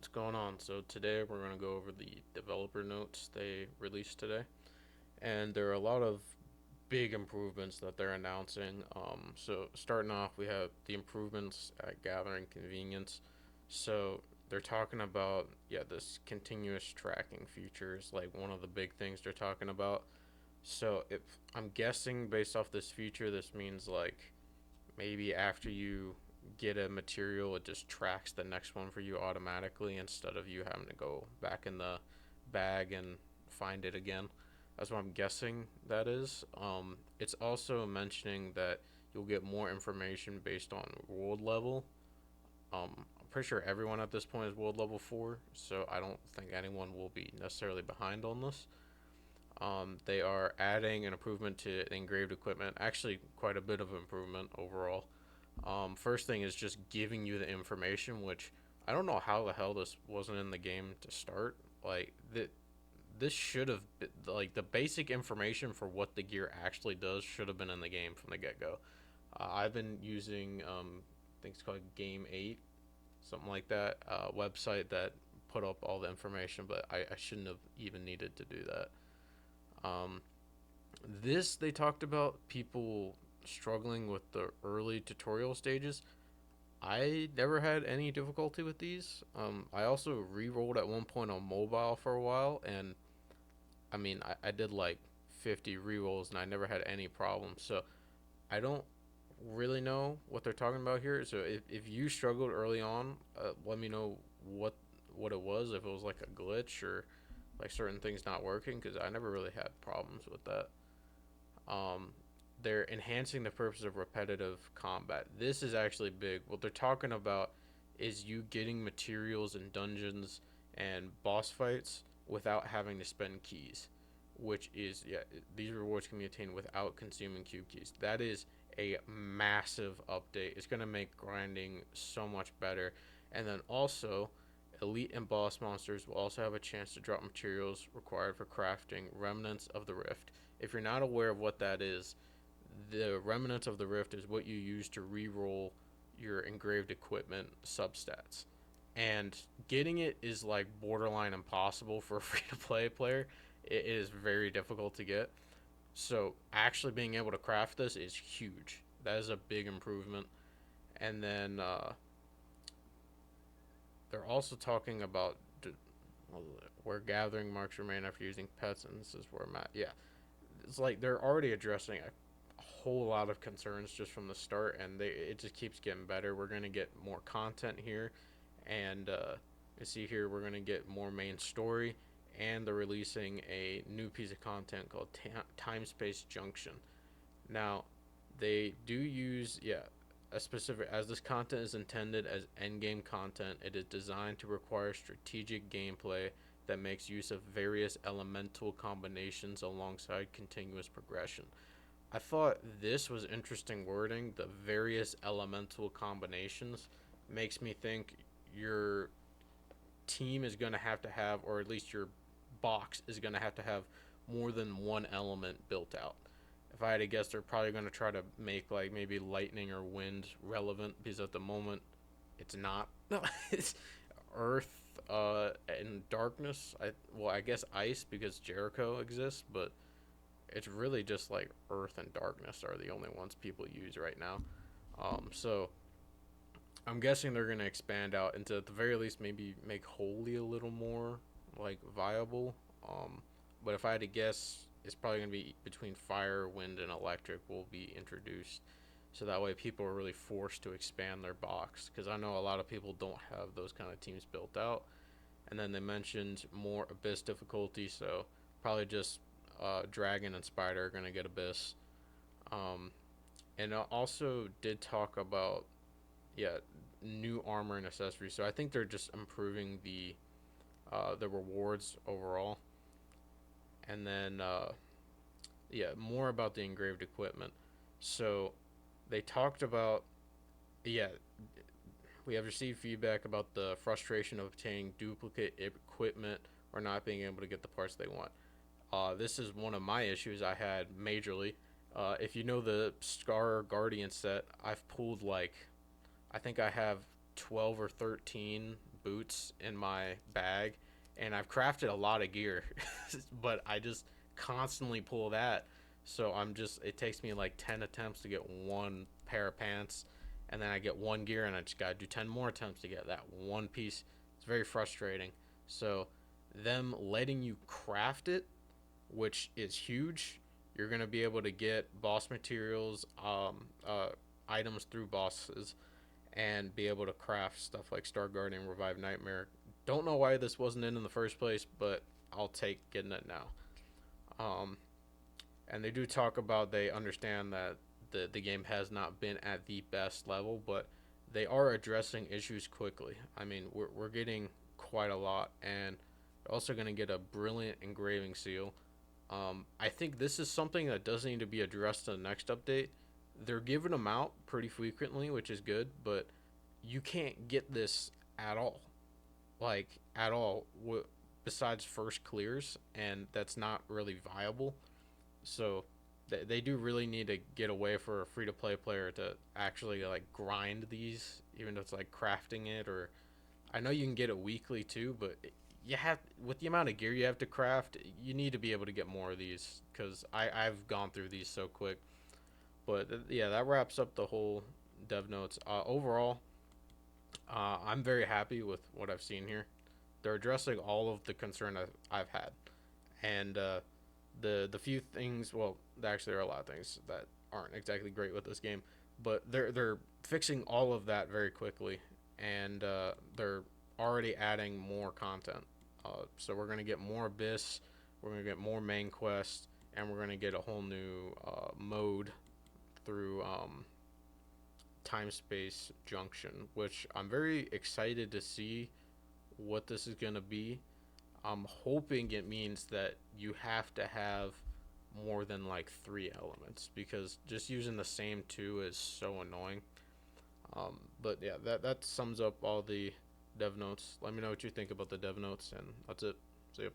What's going on? So today we're going to go over the developer notes they released today, and there are a lot of big improvements that they're announcing. So starting off, we have the improvements at gathering convenience. So they're talking about this continuous tracking feature is like one of the big things they're talking about. So if I'm guessing based off this feature, this means like maybe after you get a material, it just tracks the next one for you automatically instead of you having to go back in the bag and find it again. That's what I'm guessing that is. It's also mentioning that you'll get more information based on world level. I'm pretty sure everyone at this point is world level 4, so I don't think anyone will be necessarily behind on this. They are adding an improvement to engraved equipment, actually, quite a bit of improvement overall. First thing is just giving you the information, which I don't know how the hell this wasn't in the game to start. Like this should have been, like the basic information for what the gear actually does should have been in the game from the get go. I've been using I think it's called Game 8, something like that, website that put up all the information, but I shouldn't have even needed to do that. Um, this they talked about people struggling with the early tutorial stages. I never had any difficulty with these. I also re-rolled at one point on mobile for a while, and I did like 50 re-rolls, and I never had any problems. So I don't really know what they're talking about here. So if you struggled early on, let me know what it was. If it was like a glitch or like certain things not working, because I never really had problems with that. Um, they're enhancing the purpose of repetitive combat. This is actually big. What they're talking about is you getting materials in dungeons and boss fights without having to spend keys, which is these rewards can be attained without consuming cube keys. That is a massive update. It's going to make grinding so much better. And then also elite and boss monsters will also have a chance to drop materials required for crafting remnants of the rift. If you're not aware of what that is, the remnants of the rift is what you use to re-roll your engraved equipment substats. And getting it is like borderline impossible for a free to play player. It is very difficult to get. So actually being able to craft this is huge. That is a big improvement. And then they're also talking about where gathering marks remain after using pets, and this is where I'm at. Yeah, it's like they're already addressing a whole lot of concerns just from the start, and it just keeps getting better. We're gonna get more content here, and you see here we're gonna get more main story, and they're releasing a new piece of content called Time Space Junction. Now, they do use a specific as this content is intended as endgame content. It is designed to require strategic gameplay that makes use of various elemental combinations alongside continuous progression. I thought this was interesting wording. The various elemental combinations makes me think your team is going to have, or at least your box is going to have more than one element built out. If I had to guess, they're probably going to try to make like maybe lightning or wind relevant because at the moment it's not. It's earth and darkness. I guess ice because Jericho exists, but it's really just like earth and darkness are the only ones people use right now. So I'm guessing they're gonna expand out into at the very least maybe make holy a little more like viable. But if I had to guess, it's probably gonna be between fire, wind, and electric will be introduced. So that way people are really forced to expand their box because I know a lot of people don't have those kind of teams built out. And then they mentioned more abyss difficulty, so probably just dragon and spider are gonna get abyss. Um, and also did talk about yeah new armor and accessories. So I think they're just improving the rewards overall. And then more about the engraved equipment. So they talked about yeah we have received feedback about the frustration of obtaining duplicate equipment or not being able to get the parts they want. This is one of my issues I had majorly. If you know the Scar Guardian set, I've pulled like I think I have 12 or 13 boots in my bag, and I've crafted a lot of gear, but I just constantly pull that. So it takes me like 10 attempts to get one pair of pants, and then I get one gear, and I just gotta do 10 more attempts to get that one piece. It's very frustrating. So, them letting you craft it, which is huge, you're gonna be able to get boss materials, items through bosses, and be able to craft stuff like Star Guardian, Revive Nightmare. Don't know why this wasn't in the first place, but I'll take getting it now. Um, and they do talk about they understand that the game has not been at the best level, but they are addressing issues quickly. I mean, we're getting quite a lot, and also going to get a brilliant engraving seal. I think this is something that does need to be addressed in the next update. They're giving them out pretty frequently, which is good, but you can't get this at all. Like, at all. Besides first clears, and that's not really viable. So they do really need to get away for a free to play player to actually like grind these, even though it's like crafting it. Or I know you can get it weekly too, but you have, with the amount of gear you have to craft, you need to be able to get more of these because I've gone through these so quick. But yeah, that wraps up the whole dev notes. Overall, I'm very happy with what I've seen here. They're addressing all of the concern I've had, and the few things. Well, actually, there are a lot of things that aren't exactly great with this game, but they're fixing all of that very quickly, and they're already adding more content. So we're gonna get more Abyss, we're gonna get more main quest, and we're gonna get a whole new mode through time space junction, which I'm very excited to see what this is gonna be. I'm hoping it means that you have to have more than like three elements because just using the same two is so annoying. But yeah, that sums up all the dev notes. Let me know what you think about the dev notes, and that's it. See ya.